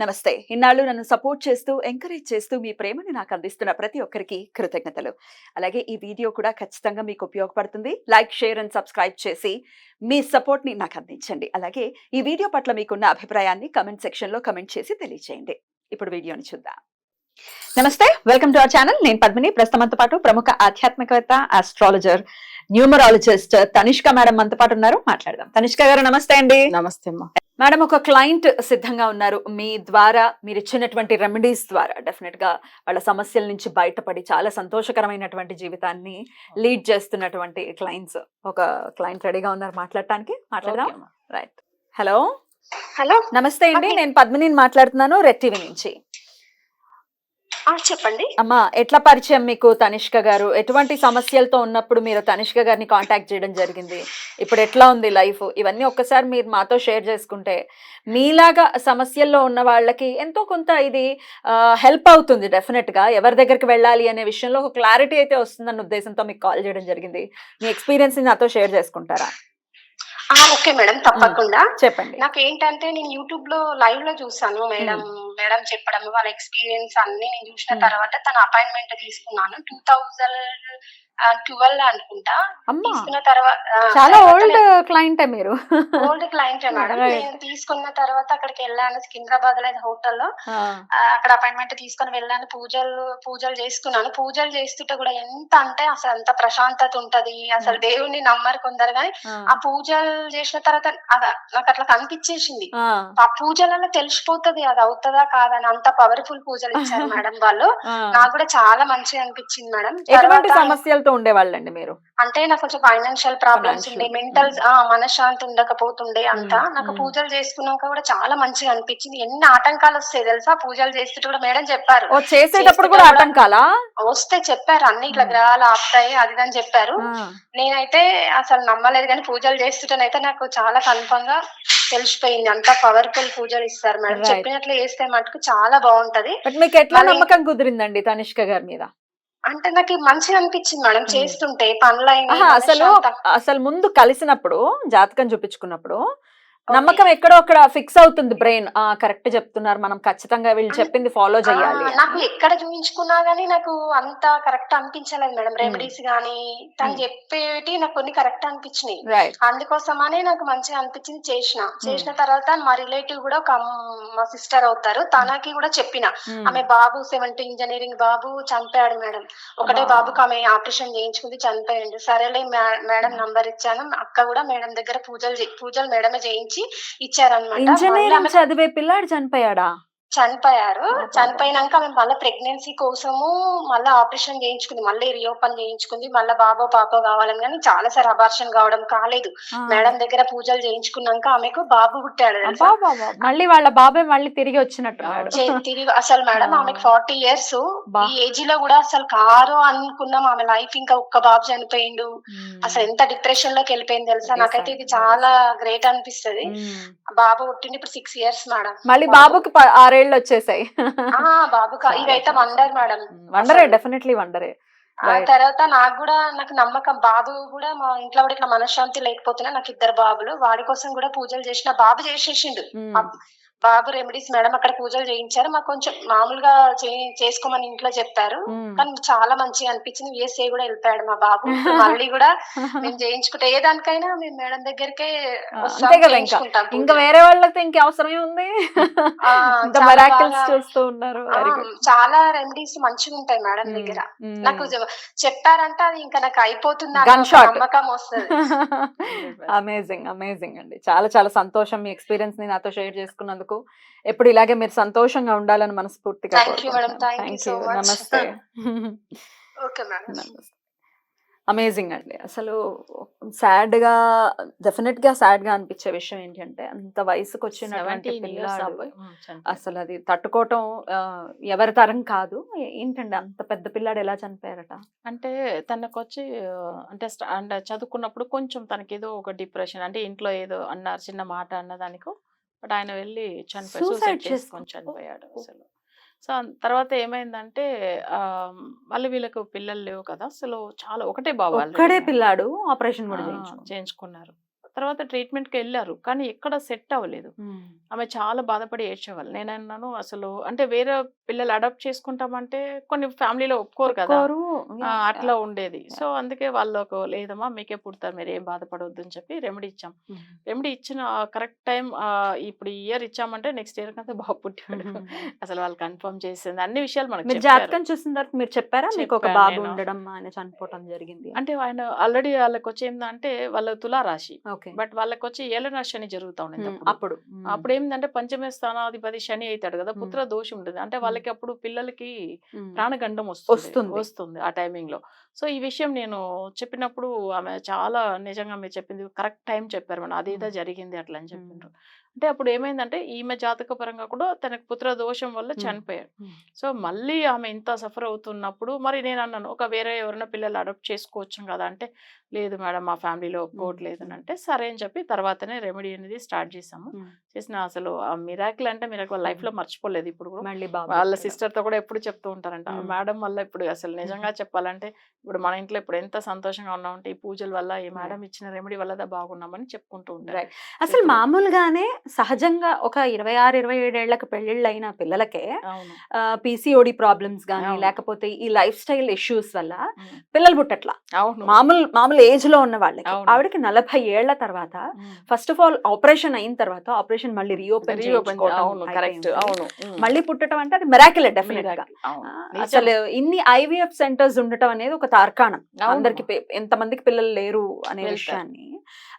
నమస్తే. ఇన్నాళ్ళు నన్ను సపోర్ట్ చేస్తూ, ఎంకరేజ్ చేస్తూ మీ ప్రేమని నాకు అందిస్తున్న ప్రతి ఒక్కరికి కృతజ్ఞతలు. అలాగే ఈ వీడియో కూడా ఖచ్చితంగా మీకు ఉపయోగపడుతుంది. లైక్, షేర్ అండ్ సబ్స్క్రైబ్ చేసి మీ సపోర్ట్‌ని నాకు అందించండి. అలాగే ఈ వీడియో పట్ల మీకున్న అభిప్రాయాన్ని కామెంట్ సెక్షన్‌లో కామెంట్ చేసి తెలియజేయండి. ఇప్పుడు వీడియోని చూద్దాం. నమస్తే, వెల్కమ్ టు అవర్ ఛానల్. నేను పద్మిని. ప్రస్తుతం మనతో పాటు ప్రముఖ ఆధ్యాత్మికవేత్త, ఆస్ట్రాలజర్, న్యూమరాలజిస్ట్ తనిష్క మేడం మనతో పాటు ఉన్నారు. మాట్లాడదాం. తనిష్క గారు నమస్తే అండి. నమస్తే అమ్మా. మేడం, ఒక క్లయింట్ సిద్ధంగా ఉన్నారు. మీ ద్వారా మీరు ఇచ్చినటువంటి రెమెడీస్ ద్వారా డెఫినెట్ గా వాళ్ళ సమస్యల నుంచి బయటపడి చాలా సంతోషకరమైనటువంటి జీవితాన్ని లీడ్ చేస్తున్నటువంటి క్లయింట్స్. ఒక క్లయింట్ రెడీగా ఉన్నారు మాట్లాడటానికి. మాట్లాడదాం. రైట్. హలో హలో, నమస్తే అండి. నేను పద్మిని మాట్లాడుతున్నాను, రెడ్ టీవీ నుంచి. చెప్పండి అమ్మా, ఎట్లా పరిచయం మీకు తనిష్క గారు? ఎటువంటి సమస్యలతో ఉన్నప్పుడు మీరు తనిష్క గారిని కాంటాక్ట్ చేయడం జరిగింది? ఇప్పుడు ఎట్లా ఉంది లైఫ్? ఇవన్నీ ఒక్కసారి మీరు మాతో షేర్ చేసుకుంటే మీలాగా సమస్యల్లో ఉన్న వాళ్ళకి ఎంతో కొంత ఇది హెల్ప్ అవుతుంది. డెఫినెట్ గా ఎవరి దగ్గరికి వెళ్ళాలి అనే విషయంలో ఒక క్లారిటీ అయితే వస్తుందన్న ఉద్దేశంతో మీకు కాల్ చేయడం జరిగింది. మీ ఎక్స్పీరియన్స్ ని నాతో షేర్ చేసుకుంటారా? ఓకే మేడం, తప్పకుండా చెప్పండి. నాకు ఏంటంటే నేను యూట్యూబ్ లో లైవ్ లో చూసాను మేడం చెప్పడం, వాళ్ళ ఎక్స్పీరియన్స్ అన్ని నేను చూసిన తర్వాత తన అపాయింట్మెంట్ తీసుకున్నాను 2012 అనుకుంటా. తీసుకున్న తర్వాత చాలా ఓల్డ్ క్లయింటే మీరు. Old client madam. నేను తీసుకున్న తర్వాత అక్కడికి వెళ్ళాను, సికింద్రాబాద్ లో హోటల్లో. అక్కడ అపాయింట్మెంట్ తీసుకొని వెళ్ళాను. పూజలు చేసుకున్నాను. పూజలు చేస్తుంటే కూడా ఎంత అంటే అసలు అంత ప్రశాంతత ఉంటది. అసలు దేవుణ్ణి నమ్మరు కొందరు, కానీ ఆ పూజలు చేసిన తర్వాత నాకు అట్లా కనిపించేసింది. ఆ పూజలలో తెలిసిపోతుంది అది అవుతుందా కాదని. అంత పవర్ఫుల్ పూజలు ఇచ్చారు మేడం వాళ్ళు. నాకు కూడా చాలా మంచిగా అనిపించింది మేడం. ఎటువంటి సమస్యలతో ఉండేవాళ్ళండి మీరు? అంటే నాకు కొంచెం ఫైనాన్షియల్ ప్రాబ్లమ్స్ ఉండే, మెంటల్ మనశ్శాంతి ఉండకపోతుండే అంతా. నాకు పూజలు చేసుకున్నాక కూడా చాలా మంచిగా అనిపించింది. ఎన్ని ఆటంకాలు వస్తాయి తెలుసా పూజలు చేస్తుంటే కూడా. మేడం చెప్పారు చేసేటప్పుడు కూడా ఆటంకాలా వస్తే చెప్పారు, అన్ని ఇట్లా గ్రహాలు ఆపుతాయి అది అని చెప్పారు. నేనైతే అసలు నమ్మలేదు, కానీ పూజలు చేస్తుంటేనైతే నాకు చాలా కన్ఫర్మ్ గా తెలిసిపోయింది. అంత పవర్ఫుల్ పూజలు ఇస్తారు మేడం. చెప్పినట్లు చేస్తే మటుకు చాలా బాగుంటది. మీకు ఎట్లా నమ్మకం కుదిరిందండి తనిష్క గారి మీద? అంటే నాకు మంచిగా అనిపించింది మేడం చేస్తుంటే పనులైనా. అసలు ముందు కలిసినప్పుడు జాతకం చూపించుకున్నప్పుడు నమ్మకం ఎక్కడో అక్కడ ఫిక్స్ అవుతుంది బ్రెయిన్. కరెక్ట్ చెప్తున్నారు, మనం ఖచ్చితంగా వీళ్ళు చెప్పింది ఫాలో చేయాలి. నాకు ఎక్కడ చూపించుకున్నా గానీ నాకు అంత కరెక్ట్ అనిపించలేదు మేడం. రెమెడీస్ గానీ తను చెప్పేటి నాకు కొన్ని కరెక్ట్ అనిపించినాయి. అందుకోసమనే నాకు మంచిగా అనిపించింది. చేసిన తర్వాత మా రిలేటివ్ కూడా ఒక మా సిస్టర్ అవుతారు, తనకి కూడా చెప్పిన. ఆమె బాబు 7th ఇంజనీరింగ్ బాబు చనిపోయాడు మేడం. ఒకటే బాబుకి ఆమె ఆపరేషన్ చేయించుకుంది, చనిపోయాడు. సరేలే మేడం నంబర్ ఇచ్చాను. అక్క కూడా మేడం దగ్గర పూజలు మేడమే చేయించి ఇచ్చారనమాట. ఇంజనీరింగ్ చదివే పిల్లాడు చనిపోయారు. చనిపోయినాక మేము మళ్ళీ ప్రెగ్నెన్సీ కోసము మళ్ళీ ఆపరేషన్ చేయించుకుంది, మళ్ళీ రీఓపెన్ చేయించుకుంది. మళ్ళీ బాబో పాపో కావాలని, కానీ చాలా సార్ అబార్షన్ కావడం కాలేదు. మేడం దగ్గర పూజలు చేయించుకున్నాక ఆమెకు బాబు పుట్టాడు. మళ్ళీ వాళ్ళ బాబాయ్ మళ్ళీ తిరిగి వచ్చినట్టు తిరిగి అసలు మేడం ఆమెకు 40 years. ఈ ఏజ్ లో కూడా అసలు కారు అనుకున్నాం. ఆమె లైఫ్ ఇంకా ఒక్క బాబు చనిపోయిండు. అసలు ఎంత డిప్రెషన్ లోకి వెళ్ళిపోయింది తెలుసా. నాకైతే ఇది చాలా గ్రేట్ అనిపిస్తుంది. బాబు పుట్టింది ఇప్పుడు 6 years మేడం. మళ్ళీ బాబుకి 6 ఏళ్ళు వచ్చేసాయి. బాబు ఇదైతే వండర్ మేడం. వండరే, డెఫినెట్లీ వండరే. తర్వాత నాకు నమ్మకం. బాబు కూడా మా ఇంట్లో కూడా ఇట్లా మనశ్శాంతి లేకపోతున్నా, నాకు 2 బాబులు. వాడి కోసం కూడా పూజలు చేసిన. బాబు చేసేసిండు. బాబు రెమెడీస్ మేడం అక్కడ పూజలు చేయించారు. మాకు కొంచెం మామూలుగా చేసుకోమని ఇంట్లో చెప్పారు, కానీ చాలా మంచిగా అనిపించింది. యూఎస్ఏ కూడా వెళ్ళిపోయాడు మా బాబు. మళ్ళీ కూడా మేము చేయించుకుంటే ఏ దానికైనా మేము మేడం దగ్గరికే చేయించుకుంటాం. ఇంకా వేరే వాళ్ళతో ఇంక అవసరమే ఉంది. చూస్తూ ఉన్నారు. చాలా రెమెడీస్ మంచిగా ఉంటాయి మేడం దగ్గర. నాకు చెప్పారంటే అది ఇంకా నాకు అయిపోతుంది నమ్మకం వస్తుంది. అమేజింగ్, అమేజింగ్ అండి. చాలా చాలా సంతోషం మీ ఎక్స్పీరియన్స్ ని నాతో షేర్ చేసుకున్నందుకు. ఎప్పుడు ఇలాగే మీరు సంతోషంగా ఉండాలని మనస్ఫూర్తిగా నమస్తే. అమేజింగ్ అండి. అసలు సాడ్ గా, డెఫినెట్ గా సాడ్ గా అనిపించే విషయం ఏంటంటే అంత వయసుకు వచ్చినటువంటి పిల్లాడు అసలు అది తట్టుకోవటం ఎవరి తరం కాదు. ఏంటండి అంత పెద్ద పిల్లాడు ఎలా చనిపోయారట? అంటే తనకు వచ్చి అంటే చదువుకున్నప్పుడు కొంచెం తనకి ఏదో ఒక డిప్రెషన్, అంటే ఇంట్లో ఏదో అన్నారు, చిన్న మాట అన్నదానికో, బట్ ఆయన వెళ్ళి సూసైడ్ చేసుకొని చనిపోయాడు అసలు. సో తర్వాత ఏమైందంటే మళ్ళీ వీళ్ళకు పిల్లలు లేవు కదా అసలు. చాలా ఒకటే బాబు, ఒక్కడే పిల్లాడు, ఆపరేషన్ కూడా చేయించుకున్నారు. తర్వాత ట్రీట్మెంట్కి వెళ్ళారు, కానీ ఎక్కడ సెట్ అవ్వలేదు. ఆమె చాలా బాధపడి ఏడ్చేవాళ్ళు. నేనన్నాను అసలు అంటే వేరే పిల్లలు అడాప్ట్ చేసుకుంటామంటే కొన్ని ఫ్యామిలీలో ఒప్పుకోరు కదా, అట్లా ఉండేది. సో అందుకే వాళ్ళకు లేదమ్మా మీకే పుడతారు, మీరు ఏం బాధపడవద్దు అని చెప్పి రెమెడీ ఇచ్చాం. రెమెడీ ఇచ్చిన కరెక్ట్ టైం ఇప్పుడు ఈ ఇయర్ ఇచ్చామంటే నెక్స్ట్ ఇయర్ కంటే బాబు పుట్టాడు. అసలు వాళ్ళు కన్ఫర్మ్ చేసింది అన్ని విషయాలు మనకు మీరు చెప్పారు. జాతకం చూసిన తర్వాత మీరు చెప్పారా మీకు ఒక చెప్పాను బాబు నేను. ఉండడం ఆయన చనిపోవడం జరిగింది? అంటే ఆయన ఆల్రెడీ వాళ్ళకి వచ్చి ఏంటంటే వాళ్ళ తులారాశి, ఓకే. బట్ వాళ్ళకి వచ్చి ఏలన శని జరుగుతా ఉండేది అప్పుడు. అప్పుడు అప్పుడు ఏంటంటే పంచమ స్థానాధిపతి శని అవుతాడు కదా, పుత్ర దోషం ఉంటుంది. అంటే వాళ్ళకి అప్పుడు పిల్లలకి ప్రాణగండం వస్తుంది ఆ టైమింగ్ లో. సో ఈ విషయం నేను చెప్పినప్పుడు ఆమె చాలా నిజంగా మీరు చెప్పింది కరెక్ట్ టైం చెప్పారు మేడం, అదేదో జరిగింది అట్లా అని చెప్పిండ్రు. అంటే అప్పుడు ఏమైందంటే ఈమె జాతక పరంగా కూడా తనకు పుత్ర దోషం వల్ల చనిపోయాడు. సో మళ్ళీ ఆమె ఇంత సఫర్ అవుతున్నప్పుడు మరి నేను అన్నాను ఒక వేరే ఎవరైనా పిల్లలు అడాప్ట్ చేసుకోవచ్చు కదా అంటే, లేదు మేడం మా ఫ్యామిలీలో ఒప్పుకోవట్లేదు అని అంటే, సరే అని చెప్పి తర్వాతనే రెమెడీ అనేది స్టార్ట్ చేసాము. చేసిన అసలు ఆ మిరాకిల్ అంటే మిరాకిల్ లైఫ్ లో మర్చిపోలేదు. ఇప్పుడు కూడా మళ్ళీ బాబు వాళ్ళ పుట్టాడు. సిస్టర్ తో కూడా ఎప్పుడు చెప్తూ ఉంటారంట, మేడం వల్ల ఇప్పుడు అసలు నిజంగా చెప్పాలంటే ఇప్పుడు మన ఇంట్లో ఇప్పుడు ఎంత సంతోషంగా ఉన్నామంటే ఈ పూజల వల్ల ఈ మేడం ఇచ్చిన రెమెడీ వల్ల బాగున్నామని చెప్పుకుంటూ ఉంటారు. Right. అసలు మామూలుగానే సహజంగా ఒక 26-27 ఏళ్లకు పెళ్లిళ్ళు అయిన పిల్లలకే అవును. పిసిఓడి ప్రాబ్లమ్స్ గానీ అవును. లేకపోతే ఈ లైఫ్ స్టైల్ ఇష్యూస్ వల్ల పిల్లలు పుట్టట్లా. అవును. మామూలు ఏజ్ లో ఉన్న వాళ్ళకి. అవును. ఆవిడకి 40 ఏళ్ల తర్వాత ఫస్ట్ ఆఫ్ ఆల్ ఆపరేషన్ అయిన తర్వాత ఆపరేషన్ మళ్ళీ రీఓపెన్ అవును కరెక్ట్. అవును. మళ్ళీ పుట్టడం అంటే అది మిరాకిల్ డెఫినెట్ గా. Miracle. అవును. అసలు ఇన్ని ఐవీఎఫ్ సెంటర్స్ ఉండటం అనేది ఒక తార్కాణం. అవును. అందరికి ఎంతమందికి పిల్లలు లేరు అనే వెళ్తారు. విషయాన్ని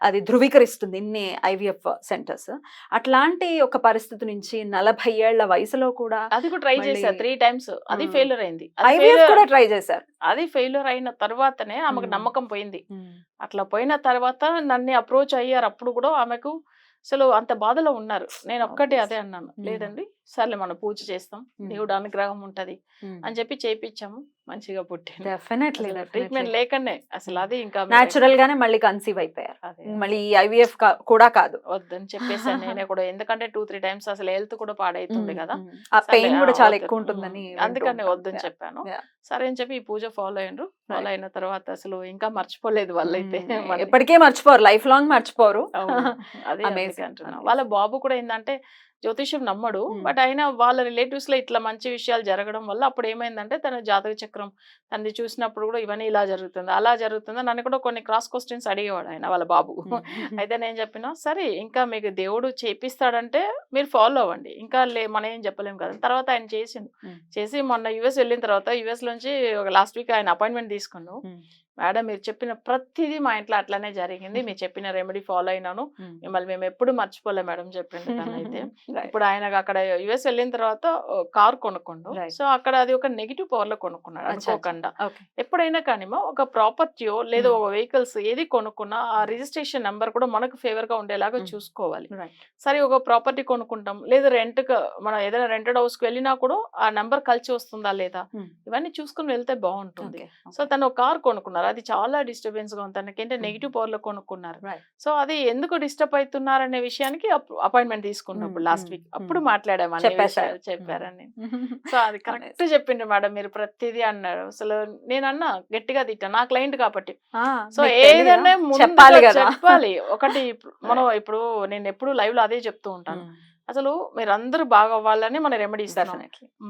అది ధృవీకరిస్తుంది ఇన్ని ఐవీఎఫ్ సెంటర్స్. అట్లాంటి ఒక పరిస్థితి నుంచి 40 ఏళ్ల వయసులో కూడా అది కూడా ట్రై మళ్ళీ- చేశారు 3 times, అది ఫెయిల్యూర్ అయింది. ఐవీఎఫ్ కూడా ట్రై చేశారు. అది ఫెయిల్యూర్ అయిన తర్వాతనే ఆమెకు నమ్మకం పోయింది. అట్లా పోయిన తర్వాత నన్ను అప్రోచ్ అయ్యారు. అప్పుడు కూడా ఆమెకు అసలు అంత బాధలో ఉన్నారు. నేను ఒక్కటే అదే అన్నాను, లేదండి సర్లే మనం పూజ చేస్తాం, దేవుడు అనుగ్రహం ఉంటది అని చెప్పి చేయించాము, మంచిగా పుట్టింది. డెఫినెట్లీ ట్రీట్మెంట్ లేకనే అసలు అది ఇంకా న్యాచురల్ గానే మళ్ళీ కన్సీవ్ అయిపోయారు. అదే మళ్ళీ ఐవీఎఫ్ కూడా కాదు. వద్దని చెప్పేసాను నేనే కూడా, ఎందుకంటే 2-3 times అసలు హెల్త్ కూడా పాడైతుంది కదా, ఆ పెయిన్ కూడా చాలా వద్దు. ఎక్కువ ఉంటుందని అందుకని వద్దని చెప్పాను. Yeah. సరే అని చెప్పి ఈ పూజ ఫాలో అయ్యారు. ఫాలో అయిన తర్వాత అసలు ఇంకా మర్చిపోలేదు వాళ్ళైతే. మళ్ళీ ఎప్పటికే మర్చిపోరు, లైఫ్ లాంగ్ మర్చిపోరు. అవును. అదే Amazing. అందుకే అంటున్నా. వాళ్ళ బాబు కూడా ఏంటంటే జ్యోతిష్యం నమ్మడు, బట్ అయినా వాళ్ళ రిలేటివ్స్ లో ఇట్లా మంచి విషయాలు జరగడం వల్ల అప్పుడు ఏమైందంటే తన జాతక చక్రం తనది చూసినప్పుడు కూడా ఇవన్నీ ఇలా జరుగుతుంది అలా జరుగుతుందా నన్ను కూడా కొన్ని క్రాస్ క్వశ్చన్స్ అడిగేవాడు ఆయన వాళ్ళ బాబు. అయితే నేను చెప్పిన సరే ఇంకా మీకు దేవుడు చేపిస్తాడంటే మీరు ఫాలో అవ్వండి, ఇంకా మనం ఏం చెప్పలేము కదా. తర్వాత ఆయన చేసి మొన్న యుఎస్ వెళ్ళిన తర్వాత యుఎస్ నుంచి లాస్ట్ వీక్ ఆయన అపాయింట్మెంట్ తీసుకున్నాను. మేడం మీరు చెప్పిన ప్రతిదీ మా ఇంట్లో అట్లానే జరిగింది, మీరు చెప్పిన రెమెడీ ఫాలో అయినాను, మిమ్మల్ని మేము ఎప్పుడు మర్చిపోలే మేడం చెప్పిండు తనైతే. ఇప్పుడు ఆయన అక్కడ యుఎస్ వెళ్ళిన తర్వాత కార్ కొనుక్కుండు. సో అక్కడ అది ఒక నెగిటివ్ పవర్ లో కొనుక్కున్నాడు అనుకోకుండా. ఎప్పుడైనా కానీ ఒక ప్రాపర్టీయో లేదా ఒక వెహికల్స్ ఏది కొనుక్కున్నా ఆ రిజిస్ట్రేషన్ నెంబర్ కూడా మనకు ఫేవర్ గా ఉండేలాగా చూసుకోవాలి. సరే ఒక ప్రాపర్టీ కొనుక్కుంటాం లేదా రెంట్ మనం ఏదైనా రెంటెడ్ హౌస్ కి వెళ్ళినా కూడా ఆ నెంబర్ కలిసి వస్తుందా లేదా ఇవన్నీ చూసుకుని వెళ్తే బాగుంటుంది. సో తను ఒక కార్ కొనుక్కున్నారు, అది చాలా డిస్టర్బెన్స్ గా ఉంది తనకంటే, నెగిటివ్ పవర్ లో కొనుక్కున్నారు. సో అది ఎందుకు డిస్టర్బ్ అవుతున్నారు అనే విషయానికి అపాయింట్మెంట్ తీసుకున్నప్పుడు లాస్ట్ వీక్ అప్పుడు మాట్లాడామని చెప్పారని. సో అది కరెక్ట్ చెప్పిండు మేడం మీరు ప్రతిదీ అన్నారు. అసలు నేనన్నా గట్టిగా తిట్టా నా క్లయింట్ కాబట్టి. సో ఏదైనా చెప్పాలి. ఒకటి మనం ఇప్పుడు నేను ఎప్పుడు లైవ్ లో అదే చెప్తూ ఉంటాను, అసలు మీరు అందరూ బాగా అవ్వాలని మన రెమెడీ ఇస్తాం.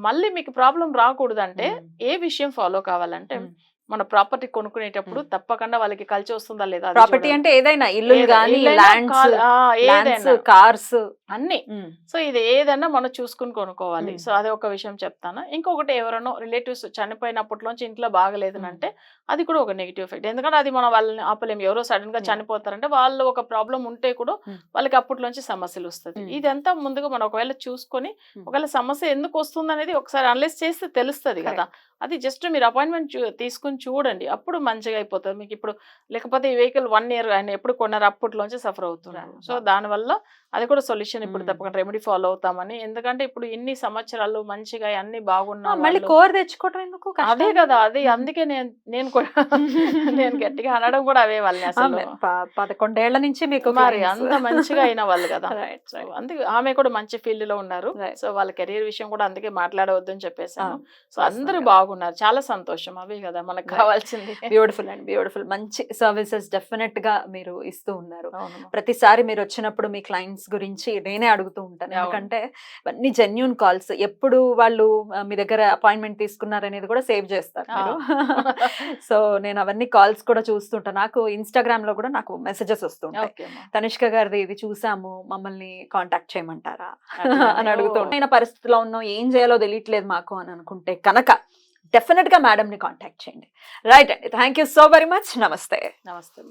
మళ్ళీ మీకు ప్రాబ్లం రాకూడదు అంటే ఏ విషయం ఫాలో కావాలంటే మన ప్రాపర్టీ కొనుక్కునేటప్పుడు తప్పకుండా వాళ్ళకి కలిసి వస్తుందా లేదా. ప్రాపర్టీ అంటే ఏదైనా ఇల్లు గానీ ల్యాండ్స్ కార్స్ అన్ని. సో ఇది ఏదైనా మనం చూసుకుని కొనుక్కోవాలి. సో అదే ఒక విషయం చెప్తాను. ఇంకొకటి ఎవరైనా రిలేటివ్స్ చనిపోయినప్పట్లోంచి ఇంట్లో బాగలేదు అంటే అది కూడా ఒక నెగిటివ్ ఎఫెక్ట్. ఎందుకంటే అది మనం వాళ్ళని ఆపలేము. ఎవరో సడన్ గా చనిపోతారంటే వాళ్ళు ఒక ప్రాబ్లం ఉంటే కూడా వాళ్ళకి అప్పట్లోంచి సమస్యలు వస్తుంది. ఇదంతా ముందుగా మనం ఒకవేళ చూసుకొని ఒకవేళ సమస్య ఎందుకు వస్తుంది అనేది ఒకసారి అనలైజ్ చేస్తే తెలుస్తుంది కదా. అది జస్ట్ మీరు అపాయింట్మెంట్ తీసుకుని చూడండి, అప్పుడు మంచిగా అయిపోతుంది మీకు. ఇప్పుడు లేకపోతే ఈ వెహికల్ 1 year ఆయన ఎప్పుడు కొన్నారు అప్పట్లోంచి సఫర్ అవుతున్నారు. సో దానివల్ల అది కూడా సొల్యూషన్ ఇప్పుడు తప్పకుండా రెమెడీ ఫాలో అవుతామని. ఎందుకంటే ఇప్పుడు ఇన్ని సంవత్సరాలు మంచిగా అన్ని బాగున్నా మళ్ళీ కోర్ తెచ్చుకోవడం ఎందుకు, అదే కదా. అది అందుకే నేను కూడా నేను గట్టిగా అనడం కూడా అవే వాళ్ళని. అసలు 11 ఏళ్ల నుంచి మీకు మరి అంత మంచిగా అయిన వాళ్ళు కదా. అందుకే ఆమె కూడా మంచి ఫీల్డ్ లో ఉన్నారు. సో వాళ్ళ కెరీర్ విషయం కూడా అందుకే మాట్లాడవద్దని చెప్పేసాను. సో అందరూ బాగున్నారు, చాలా సంతోషం. అవే కదా మన వాళ్ళకి కావాల్సింది. బ్యూటిఫుల్ అండి, బ్యూటిఫుల్. మంచి సర్వీసెస్ డెఫినెట్ గా మీరు ఇస్తూ ఉన్నారు. అవునమ్మా. ప్రతిసారి మీరు వచ్చినప్పుడు మీ క్లయింట్స్ గురించి నేనే అడుగుతూ ఉంటాను, అవును. ఎందుకంటే ఇవన్నీ జెన్యూన్ కాల్స్. ఎప్పుడు వాళ్ళు మీ దగ్గర అపాయింట్మెంట్ తీసుకున్నారనేది కూడా సేవ్ చేస్తారు మీరు. సో నేను అవన్నీ కాల్స్ కూడా చూస్తుంటాను. నాకు ఇన్స్టాగ్రామ్ లో కూడా నాకు మెసేజెస్ వస్తుంటాయి, ఓకే అమ్మా. తనిష్క గారిది ఇది చూసాము, మమ్మల్ని కాంటాక్ట్ చేయమంటారా అట్లా అని అడుగుతూ ఓ. ఉంటాను. పరిస్థితిలో ఉన్నాం, ఏం చేయాలో తెలియట్లేదు మాకు అని అనుకుంటే కనుక డెఫినెట్ గా మేడం ని కాంటాక్ట్ చేయండి. రైట్ అండి, thank you so very much. నమస్తే. నమస్తే అమ్మా.